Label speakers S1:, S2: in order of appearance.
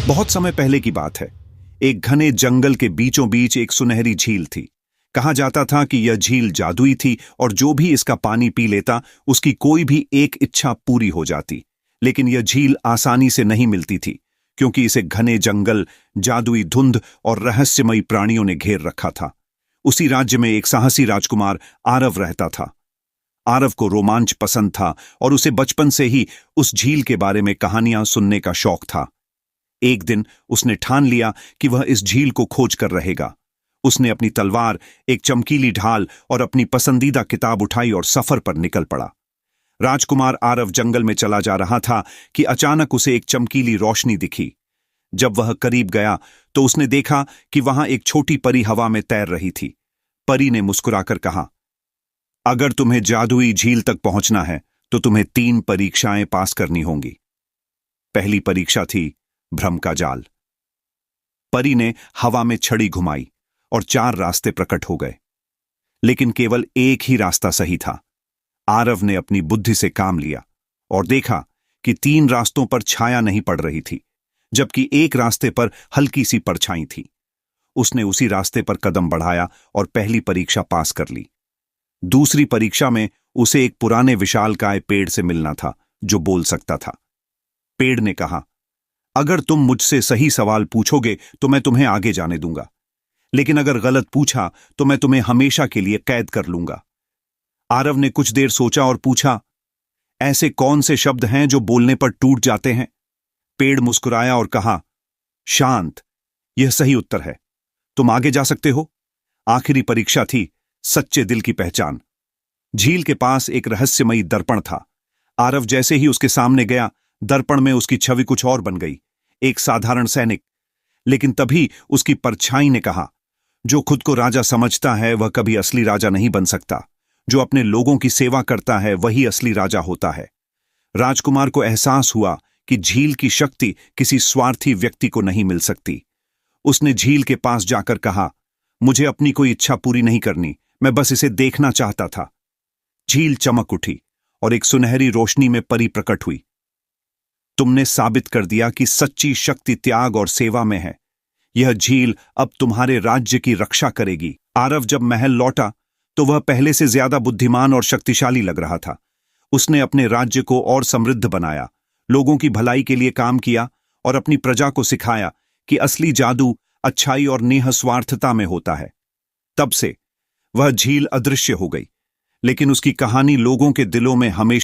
S1: बहुत समय पहले की बात है। एक घने जंगल के बीचों बीच एक सुनहरी झील थी। कहा जाता था कि यह झील जादुई थी और जो भी इसका पानी पी लेता उसकी कोई भी एक इच्छा पूरी हो जाती। लेकिन यह झील आसानी से नहीं मिलती थी, क्योंकि इसे घने जंगल, जादुई धुंध और रहस्यमयी प्राणियों ने घेर रखा था। उसी राज्य में एक साहसी राजकुमार आरव रहता था। आरव को रोमांच पसंद था और उसे बचपन से ही उस झील के बारे में कहानियां सुनने का शौक था। एक दिन उसने ठान लिया कि वह इस झील को खोज कर रहेगा। उसने अपनी तलवार, एक चमकीली ढाल और अपनी पसंदीदा किताब उठाई और सफर पर निकल पड़ा। राजकुमार आरव जंगल में चला जा रहा था कि अचानक उसे एक चमकीली रोशनी दिखी। जब वह करीब गया तो उसने देखा कि वहां एक छोटी परी हवा में तैर रही थी। परी ने मुस्कुराकर कहा, अगर तुम्हें जादुई झील तक पहुंचना है तो तुम्हें 3 परीक्षाएं पास करनी होंगी। पहली परीक्षा थी भ्रम का जाल। परी ने हवा में छड़ी घुमाई और 4 रास्ते प्रकट हो गए, लेकिन केवल एक ही रास्ता सही था। आरव ने अपनी बुद्धि से काम लिया और देखा कि 3 रास्तों पर छाया नहीं पड़ रही थी, जबकि एक रास्ते पर हल्की सी परछाई थी। उसने उसी रास्ते पर कदम बढ़ाया और पहली परीक्षा पास कर ली। दूसरी परीक्षा में उसे एक पुराने विशालकाय पेड़ से मिलना था जो बोल सकता था। पेड़ ने कहा, अगर तुम मुझसे सही सवाल पूछोगे तो मैं तुम्हें आगे जाने दूंगा, लेकिन अगर गलत पूछा तो मैं तुम्हें हमेशा के लिए कैद कर लूंगा। आरव ने कुछ देर सोचा और पूछा, ऐसे कौन से शब्द हैं जो बोलने पर टूट जाते हैं? पेड़ मुस्कुराया और कहा, शांत, यह सही उत्तर है। तुम आगे जा सकते हो। आखिरी परीक्षा थी सच्चे दिल की पहचान। झील के पास एक रहस्यमयी दर्पण था। आरव जैसे ही उसके सामने गया, दर्पण में उसकी छवि कुछ और बन गई, एक साधारण सैनिक। लेकिन तभी उसकी परछाई ने कहा, जो खुद को राजा समझता है वह कभी असली राजा नहीं बन सकता। जो अपने लोगों की सेवा करता है वही असली राजा होता है। राजकुमार को एहसास हुआ कि झील की शक्ति किसी स्वार्थी व्यक्ति को नहीं मिल सकती। उसने झील के पास जाकर कहा, मुझे अपनी कोई इच्छा पूरी नहीं करनी, मैं बस इसे देखना चाहता था। झील चमक उठी और एक सुनहरी रोशनी में परी प्रकट हुई। तुमने साबित कर दिया कि सच्ची शक्ति त्याग और सेवा में है। यह झील अब तुम्हारे राज्य की रक्षा करेगी। आरव जब महल लौटा तो वह पहले से ज्यादा बुद्धिमान और शक्तिशाली लग रहा था। उसने अपने राज्य को और समृद्ध बनाया, लोगों की भलाई के लिए काम किया और अपनी प्रजा को सिखाया कि असली जादू अच्छाई और निःस्वार्थता में होता है। तब से वह झील अदृश्य हो गई, लेकिन उसकी कहानी लोगों के दिलों में हमेशा